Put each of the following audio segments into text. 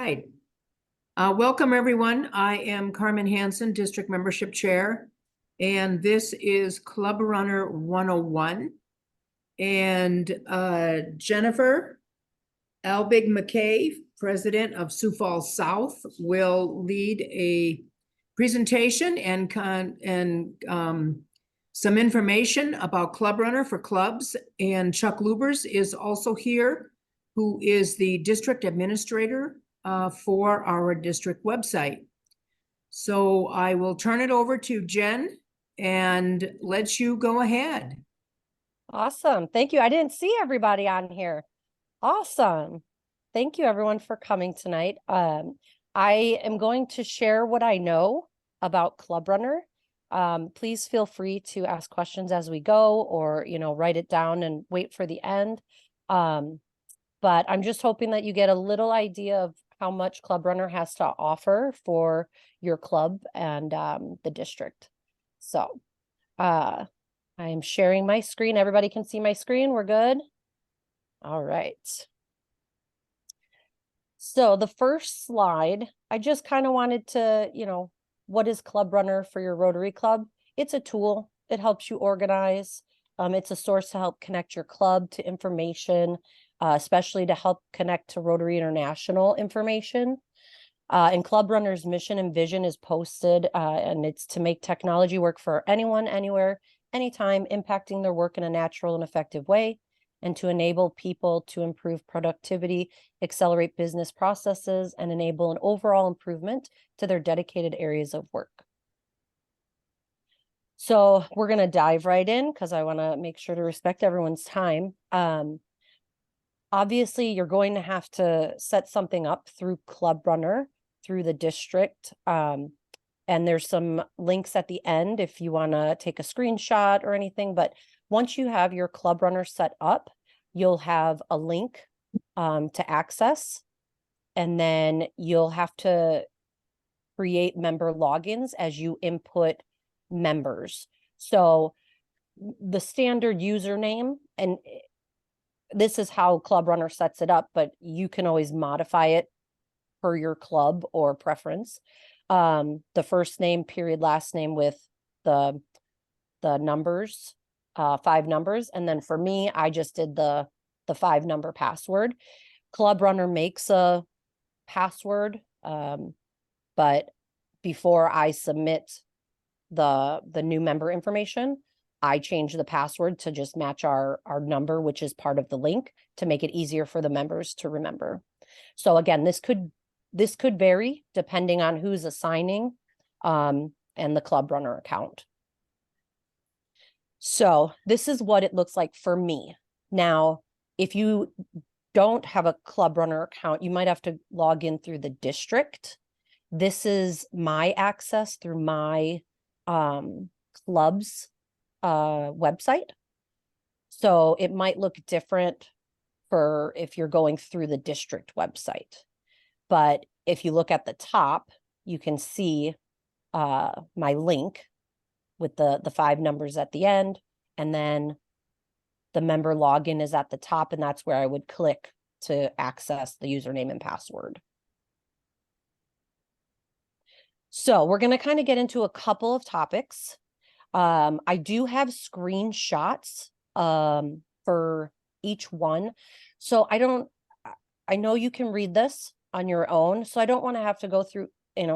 right. Welcome, everyone. I am Carmen Hansen, District Membership Chair, and this is Clubrunner 101. And Jennifer Albig McKay, President of Sioux Falls South, will lead a presentation and some information about Clubrunner for clubs. And Chuck Lubers is also here, who is the District Administrator for our district website. So I will turn it over to Jen and let you go ahead. Awesome. Thank you. I didn't see everybody on here. Awesome. Thank you everyone for coming tonight. I am going to share what I know about Clubrunner. Please feel free to ask questions as we go, or, write it down and wait for the end. But I'm just hoping that you get a little idea of how much Clubrunner has to offer for your club and the district. So I am sharing my screen. Everybody can see my screen. We're good. All right. So the first slide, I just kind of wanted to, what is Clubrunner for your Rotary Club? It's a tool. It helps you organize. It's a source to help connect your club to information, especially to help connect to Rotary International information. And Clubrunner's mission and vision is posted, and it's to make technology work for anyone, anywhere, anytime, impacting their work in a natural and effective way, and to enable people to improve productivity, accelerate business processes, and enable an overall improvement to their dedicated areas of work. So we're going to dive right in because I want to make sure to respect everyone's time. Obviously, you're going to have to set something up through Clubrunner, through the district. And there's some links at the end if you want to take a screenshot or anything. But once you have your Clubrunner set up, you'll have a link to access. And then you'll have to create member logins as you input members. So the standard username, and this is how Clubrunner sets it up, but you can always modify it per your club or preference. The first name, period, last name with the numbers, 5 numbers. And then for me, I just did the 5-number password. Clubrunner makes a password, but before I submit the new member information, I change the password to just match our number, which is part of the link, to make it easier for the members to remember. So again, this could vary depending on who's assigning and the Clubrunner account. So this is what it looks like for me. Now, if you don't have a Clubrunner account, you might have to log in through the district. This is my access through my club's website. So it might look different for if you're going through the district website. But if you look at the top, you can see my link with the 5 numbers at the end, and then the member login is at the top, and that's where I would click to access the username and password. So we're going to kind of get into a couple of topics. I do have screenshots for each one. So I know you can read this on your own, so I don't want to have to go through,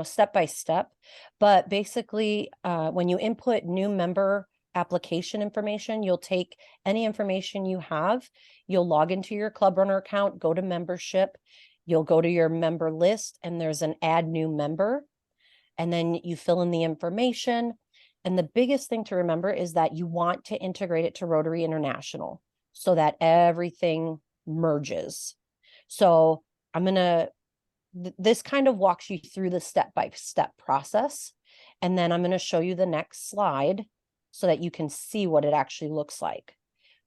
step by step. But basically, when you input new member application information, you'll take any information you have, you'll log into your Clubrunner account, go to membership, you'll go to your member list, and there's an add new member. And then you fill in the information. And the biggest thing to remember is that you want to integrate it to Rotary International so that everything merges. So this kind of walks you through the step-by-step process. And then I'm going to show you the next slide so that you can see what it actually looks like.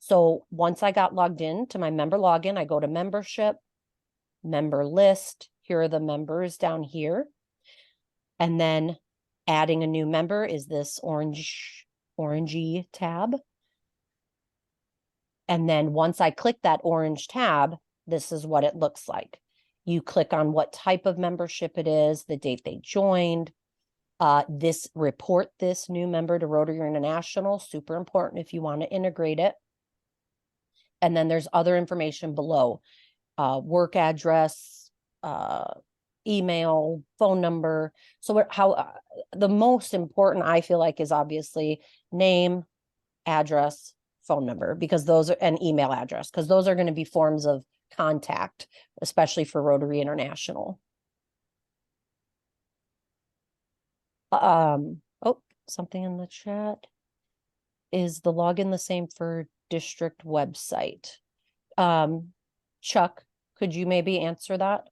So once I got logged in to my member login, I go to membership, member list. Here are the members down here. And then adding a new member is this orangey tab. And then once I click that orange tab, this is what it looks like. You click on what type of membership it is, the date they joined. Report this new member to Rotary International, super important if you want to integrate it. And then there's other information below, work address, email, phone number. So the most important I feel like is obviously name, address, phone number, because those are, and email address, because those are going to be forms of contact, especially for Rotary International. Oh, something in the chat. Is the login the same for district website? Chuck, could you maybe answer that?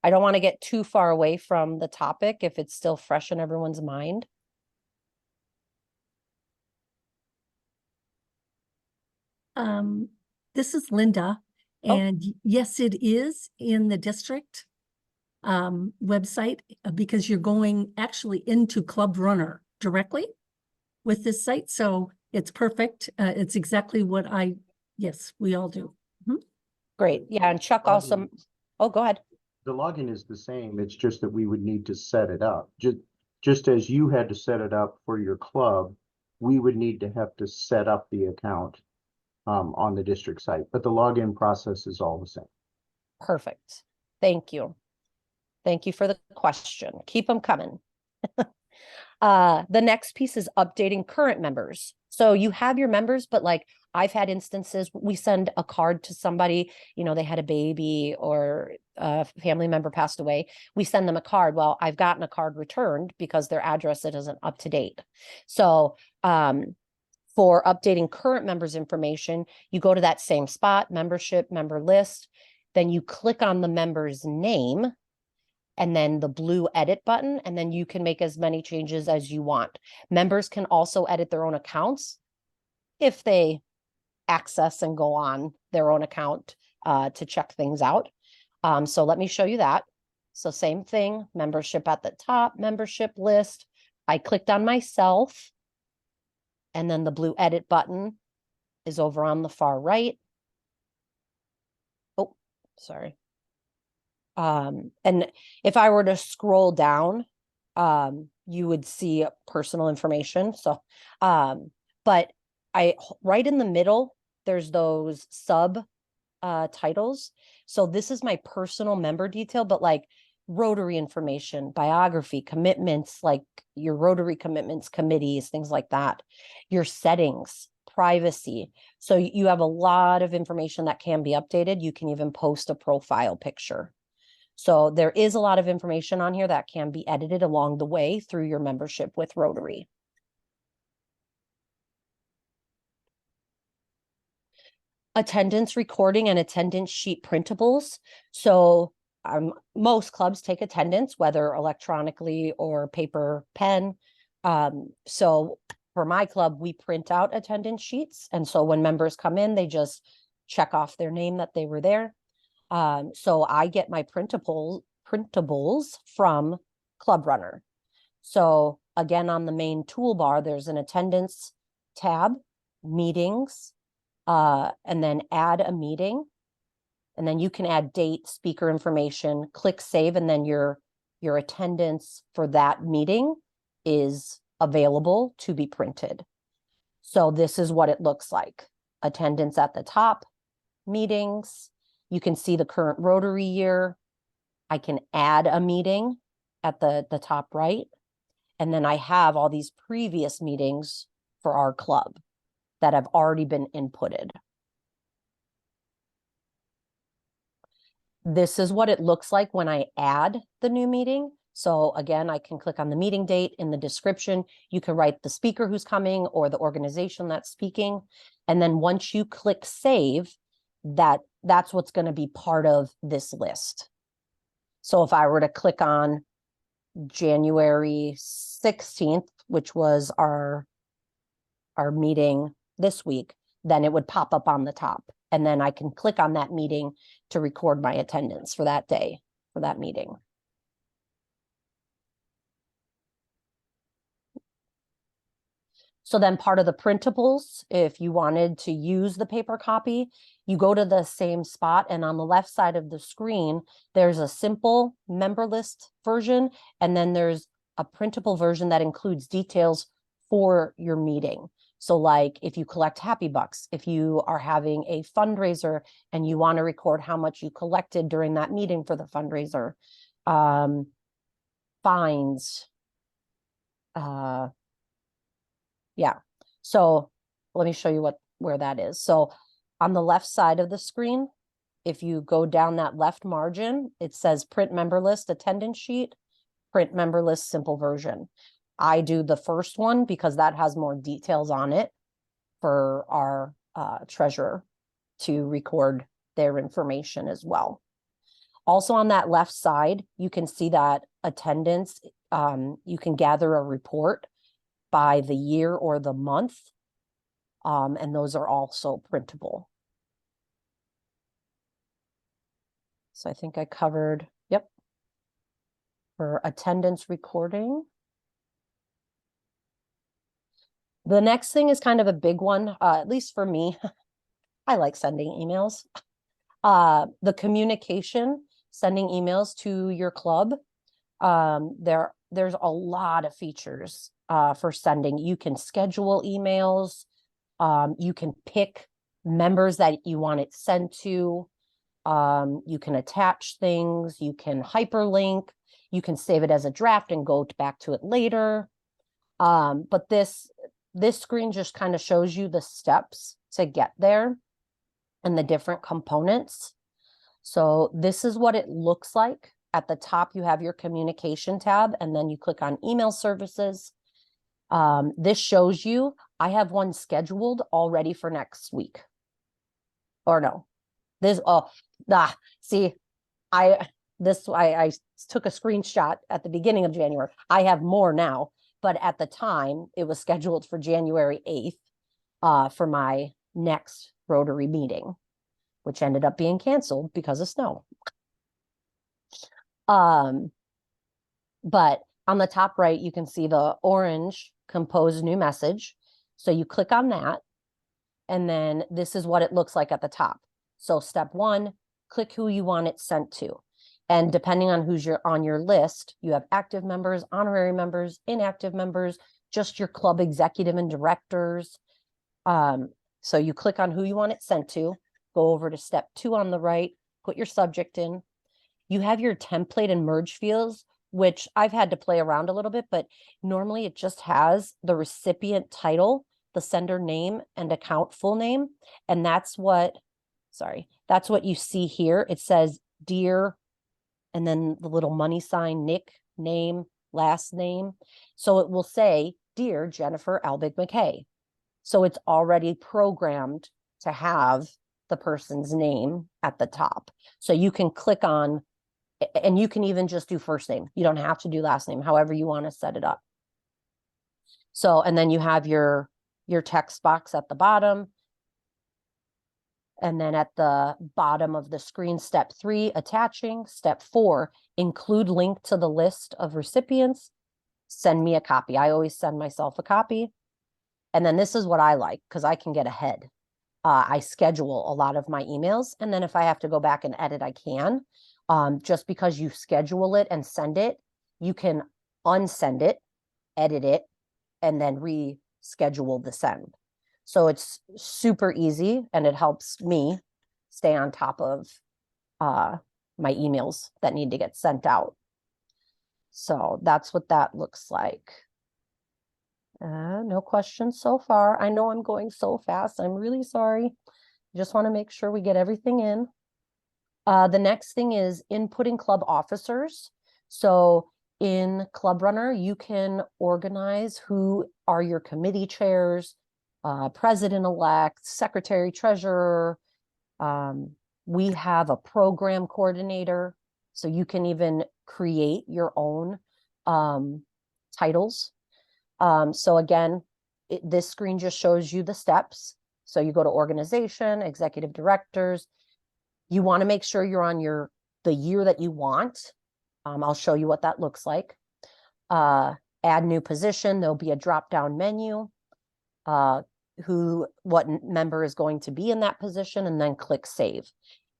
I don't want to get too far away from the topic if it's still fresh in everyone's mind. This is Linda, and yes, it is in the district website because you're going actually into Clubrunner directly with this site. So it's perfect. It's exactly what yes, we all do. Great. Yeah. And Chuck also, oh, go ahead. The login is the same. It's just that we would need to set it up. Just as you had to set it up for your club, we would need to have to set up the account on the district site, but the login process is all the same. Perfect. Thank you. Thank you for the question. Keep them coming. The next piece is updating current members. So you have your members, but like I've had instances, we send a card to somebody, you know, they had a baby or a family member passed away. We send them a card. Well, I've gotten a card returned because their address isn't up to date. So, for updating current members' information, you go to that same spot, membership, member list, then you click on the member's name and then the blue edit button, and then you can make as many changes as you want. Members can also edit their own accounts if they access and go on their own account to check things out. So let me show you that. So same thing, membership at the top, membership list. I clicked on myself, and then the blue edit button is over on the far right. Oh, sorry. And if I were to scroll down, you would see personal information. So, but right in the middle, there's those sub titles. So this is my personal member detail, but like Rotary information, biography, commitments, like your Rotary commitments, committees, things like that, your settings, privacy. So you have a lot of information that can be updated. You can even post a profile picture. So there is a lot of information on here that can be edited along the way through your membership with Rotary. Attendance recording and attendance sheet printables. So most clubs take attendance, whether electronically or paper pen. So for my club, we print out attendance sheets. And so when members come in, they just check off their name that they were there. So I get my printables from Clubrunner. So again, on the main toolbar, there's an attendance tab, meetings, and then add a meeting. And then you can add date, speaker information, click save, and then your attendance for that meeting is available to be printed. So this is what it looks like. Attendance at the top, meetings. You can see the current Rotary year. I can add a meeting at the top right. And then I have all these previous meetings for our club that have already been inputted. This is what it looks like when I add the new meeting. So again, I can click on the meeting date. In the description, you can write the speaker who's coming or the organization that's speaking. And then once you click save, that's what's going to be part of this list. So if I were to click on January 16th, which was our meeting this week, then it would pop up on the top. And then I can click on that meeting to record my attendance for that day, for that meeting. So then part of the printables, if you wanted to use the paper copy, you go to the same spot, and on the left side of the screen, there's a simple member list version, and then there's a printable version that includes details for your meeting. So like if you collect Happy Bucks, if you are having a fundraiser and you want to record how much you collected during that meeting for the fundraiser, fines, yeah. So let me show you where that is. So on the left side of the screen, if you go down that left margin, it says print member list attendance sheet, print member list simple version. I do the first one because that has more details on it for our treasurer to record their information as well. Also on that left side, you can see that attendance, you can gather a report by the year or the month, and those are also printable. So I think I covered, yep, for attendance recording. The next thing is kind of a big one, at least for me. I like sending emails. The communication, sending emails to your club. There's a lot of features for sending. You can schedule emails. You can pick members that you want it sent to. You can attach things. You can hyperlink. You can save it as a draft and go back to it later. But this screen just kind of shows you the steps to get there and the different components. So this is what it looks like. At the top, you have your communication tab, and then you click on email services. This shows you, I have one scheduled already for next week. Or no, this, see, I took a screenshot at the beginning of January. I have more now, but at the time it was scheduled for January 8th for my next Rotary meeting, which ended up being canceled because of snow. But on the top right, you can see the orange compose new message. So you click on that, and then this is what it looks like at the top. So step one, click who you want it sent to. And depending on who's on your list, you have active members, honorary members, inactive members, just your club executive and directors. So you click on who you want it sent to, go over to step 2 on the right, put your subject in. You have your template and merge fields, which I've had to play around a little bit, but normally it just has the recipient title, the sender name, and account full name. And that's what you see here. It says dear, and then the little money sign, Nick, name, last name. So it will say, dear Jennifer Albig McKay. So it's already programmed to have the person's name at the top. So you can click on, and you can even just do first name. You don't have to do last name, however you want to set it up. So, and then you have your text box at the bottom. And then at the bottom of the screen, step 3, attaching. Step 4, include link to the list of recipients. Send me a copy. I always send myself a copy. And then this is what I like, because I can get ahead. I schedule a lot of my emails, and then if I have to go back and edit, I can. Just because you schedule it and send it, you can unsend it, edit it, and then reschedule the send. So it's super easy, and it helps me stay on top of my emails that need to get sent out. So that's what that looks like. No questions so far. I know I'm going so fast. I'm really sorry. Just want to make sure we get everything in. The next thing is inputting club officers. So in Clubrunner, you can organize who are your committee chairs, president-elect, secretary, treasurer. We have a program coordinator, so you can even create your own titles. So again, this screen just shows you the steps. So you go to organization, executive directors. You want to make sure you're on the year that you want. I'll show you what that looks like. Add new position. There'll be a drop-down menu. what member is going to be in that position, and then click save.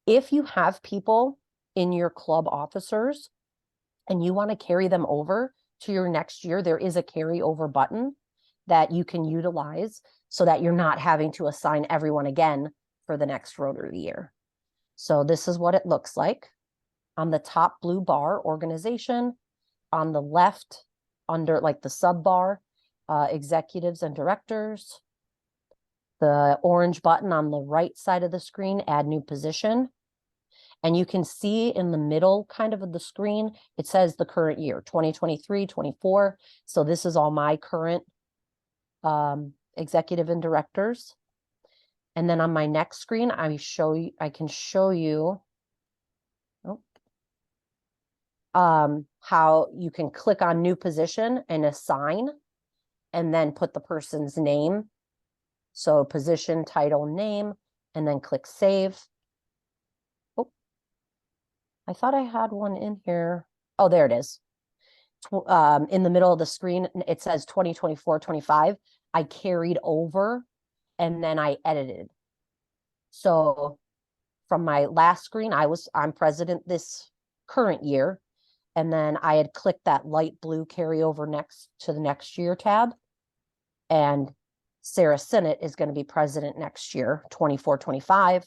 If you have people in your club officers and you want to carry them over to your next year, there is a carryover button that you can utilize so that you're not having to assign everyone again for the next Rotary year. So this is what it looks like. On the top blue bar, organization. On the left, under like the sub bar, executives and directors. The orange button on the right side of the screen, add new position. And you can see in the middle kind of the screen, it says the current year, 2023, 24. So this is all my current executive and directors. And then on my next screen, I can show you how you can click on new position and assign, and then put the person's name. So position, title, name, and then click save. Oh, I thought I had one in here. Oh, there it is. In the middle of the screen, it says 2024-25. I carried over and then I edited. So from my last screen, I'm president this current year. And then I had clicked that light blue carryover next to the next year tab. And Sarah Sinnott is going to be president next year, 24-25.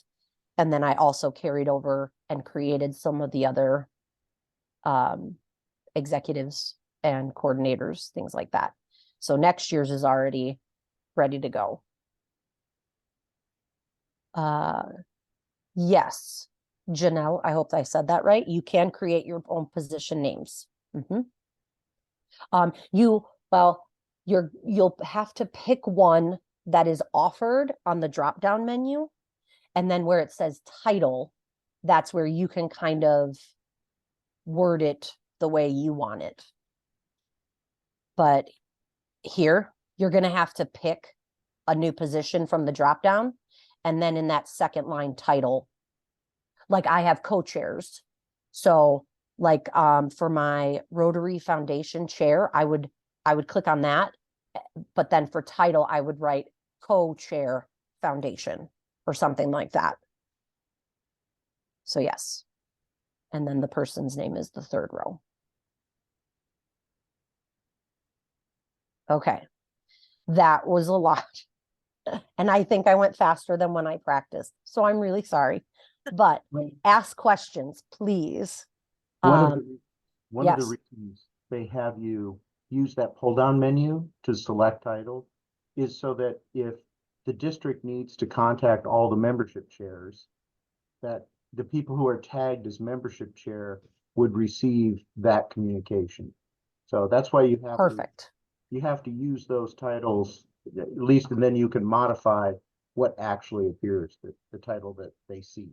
And then I also carried over and created some of the other executives and coordinators, things like that. So next year's is already ready to go. Yes, Janelle, I hope I said that right. You can create your own position names. You'll have to pick one that is offered on the drop-down menu. And then where it says title, that's where you can kind of word it the way you want it. But here, you're going to have to pick a new position from the drop-down. And then in that second line title, like I have co-chairs. So like for my Rotary Foundation chair, I would click on that. But then for title, I would write co-chair foundation or something like that. So yes. And then the person's name is the third row. Okay. That was a lot. And I think I went faster than when I practiced. So I'm really sorry. But ask questions, please. One of the reasons they have you use that pull-down menu to select title is so that if the district needs to contact all the membership chairs, that the people who are tagged as membership chair would receive that communication. So that's why you have to use those titles at least, and then you can modify what actually appears, the title that they see.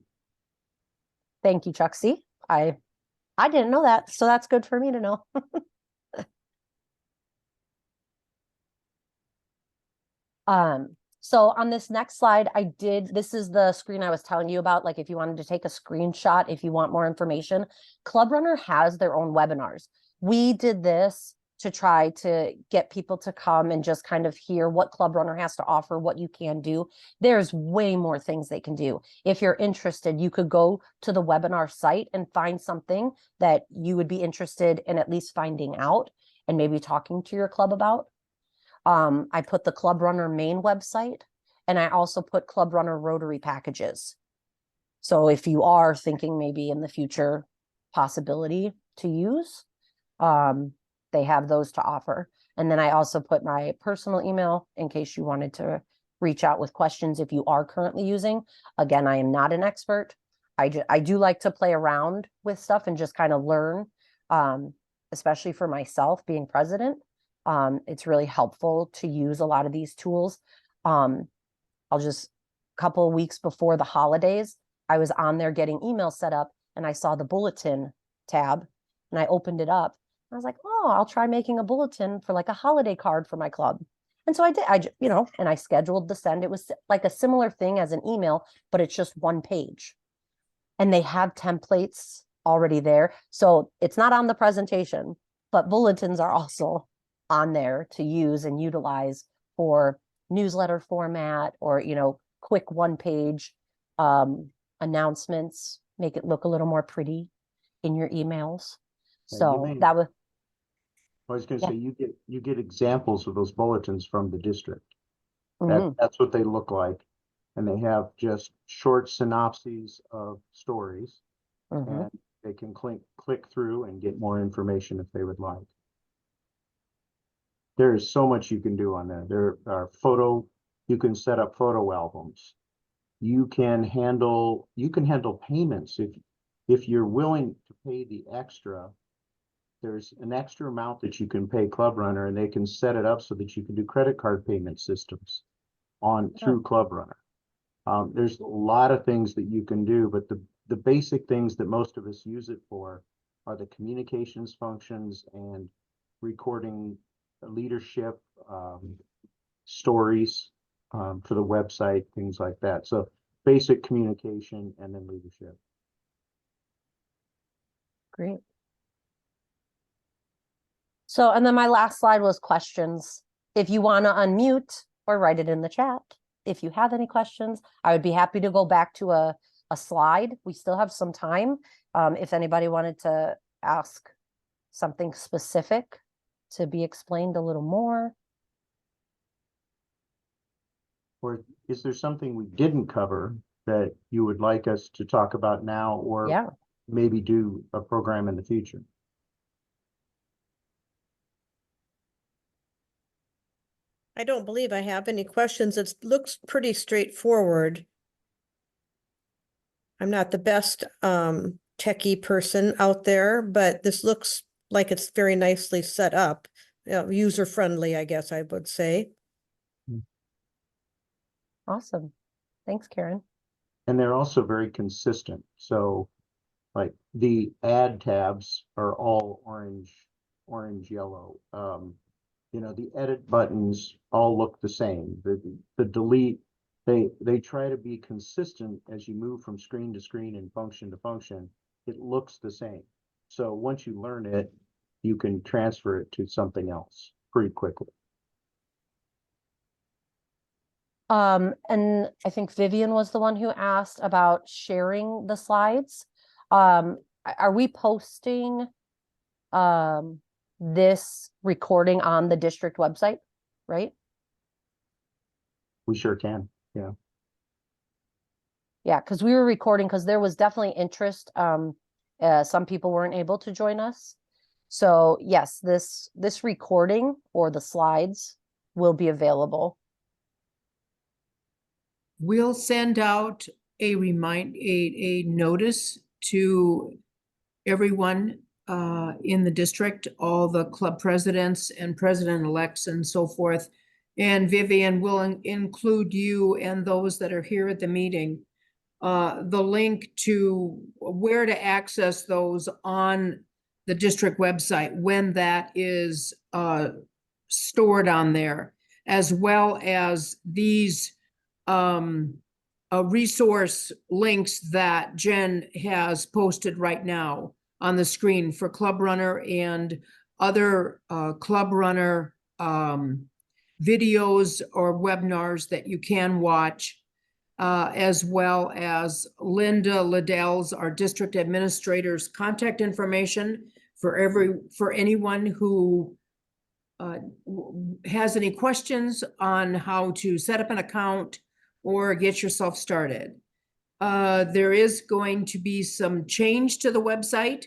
Thank you, Chuck. See, I didn't know that, so that's good for me to know. So on this next slide, this is the screen I was telling you about, like if you wanted to take a screenshot, if you want more information. Clubrunner has their own webinars. We did this to try to get people to come and just kind of hear what Clubrunner has to offer, what you can do. There's way more things they can do. If you're interested, you could go to the webinar site and find something that you would be interested in at least finding out and maybe talking to your club about. I put the Clubrunner main website, and I also put Clubrunner Rotary packages. So if you are thinking maybe in the future possibility to use, they have those to offer. And then I also put my personal email in case you wanted to reach out with questions if you are currently using. Again, I am not an expert. I do like to play around with stuff and just kind of learn, especially for myself being president. It's really helpful to use a lot of these tools. A couple of weeks before the holidays, I was on there getting email set up and I saw the bulletin tab and I opened it up. I was like, oh, I'll try making a bulletin for like a holiday card for my club. And so I did, and I scheduled the send. It was like a similar thing as an email, but it's just one page. And they have templates already there. So it's not on the presentation, but bulletins are also on there to use and utilize for newsletter format or, quick one-page announcements, make it look a little more pretty in your emails. Yeah, So that was, I was gonna Yeah. say, you get examples of those bulletins from the district. mhm, That's what they look like. And they have just short synopses of stories, mhm. and they can click through and get more information if they would like. There is so much you can do on there. There are you can set up photo albums. You can handle payments if you're willing to pay the extra. There's an extra amount that you can pay Clubrunner, and they can set it up so that you can do credit card payment systems through Clubrunner. There's a lot of things that you can do, but the basic things that most of us use it for are the communications functions and recording leadership stories for the website, things like that. So basic communication and then leadership. Great. So, and then my last slide was questions. If you want to unmute or write it in the chat, if you have any questions, I would be happy to go back to a slide. We still have some time. If anybody wanted to ask something specific to be explained a little more. Or is there something we didn't cover that you would like us to talk about now, or Yeah. maybe do a program in the future? I don't believe I have any questions. It looks pretty straightforward. I'm not the best techie person out there, but this looks like it's very nicely set up. User friendly, I guess I would say. Awesome. Thanks, Karen. And they're also very consistent. So like the add tabs are all orange, yellow. The edit buttons all look the same. The delete, they try to be consistent as you move from screen to screen and function to function. It looks the same. So once you learn it, you can transfer it to something else pretty quickly. And I think Vivian was the one who asked about sharing the slides. Are we posting this recording on the district website, right? We sure can. Yeah. Yeah, because we were recording because there was definitely interest. Some people weren't able to join us. So yes, this recording or the slides will be available. We'll send out a notice to everyone in the district, all the club presidents and president-elects and so forth. And Vivian will include you and those that are here at the meeting, the link to where to access those on the district website when that is stored on there, as well as these resource links that Jen has posted right now on the screen for Clubrunner and other Clubrunner videos or webinars that you can watch, as well as Linda Liddell's, our district administrator's contact information for anyone who has any questions on how to set up an account or get yourself started. There is going to be some change to the website.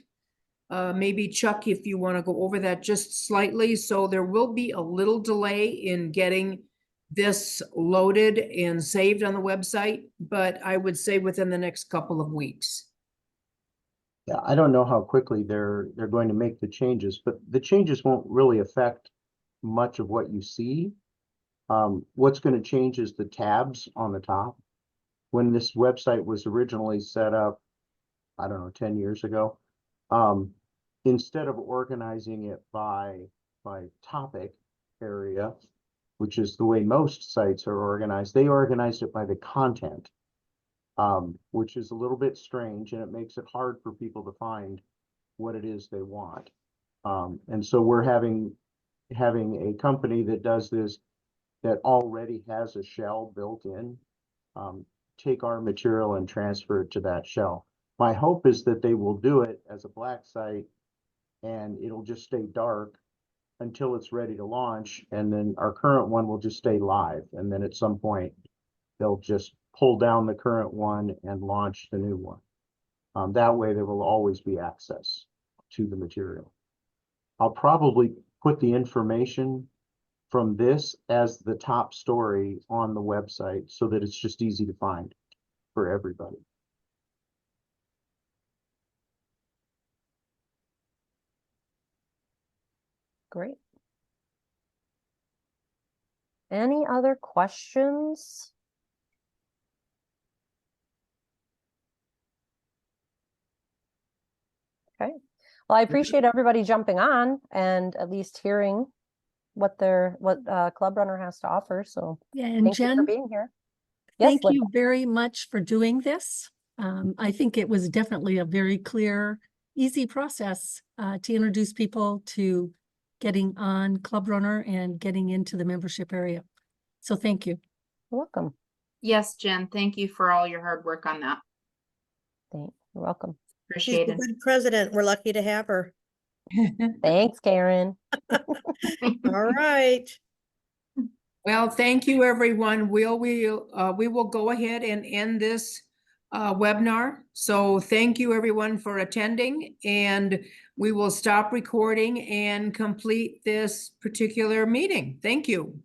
Maybe Chuck, if you want to go over that just slightly. So there will be a little delay in getting this loaded and saved on the website, but I would say within the next couple of weeks. Yeah, I don't know how quickly they're going to make the changes, but the changes won't really affect much of what you see. What's going to change is the tabs on the top. When this website was originally set up, I don't know, 10 years ago, instead of organizing it by topic area, which is the way most sites are organized, they organized it by the content, which is a little bit strange, and it makes it hard for people to find what it is they want. And so we're having a company that does this that already has a shell built in, take our material and transfer it to that shell. My hope is that they will do it as a black site and it'll just stay dark until it's ready to launch. And then our current one will just stay live. And then at some point, they'll just pull down the current one and launch the new one. That way there will always be access to the material. I'll probably put the information from this as the top story on the website so that it's just easy to find for everybody. Great. Any other questions? Okay. Well, I appreciate everybody jumping on and at least hearing what Clubrunner has to offer. So Yeah, and thank you for Jen, being here. Yes, thank Linda. you very much for doing this. I think it was definitely a very clear, easy process to introduce people to getting on Clubrunner and getting into the membership area. So thank you. You're welcome. Yes, Jen, thank you for all your hard work on that. You're welcome. She's a Appreciate it. good president. We're lucky to have her. Thanks, Karen. All right. Well, thank you, everyone. We will go ahead and end this webinar. So thank you, everyone, for attending, and we will stop recording and complete this particular meeting. Thank you.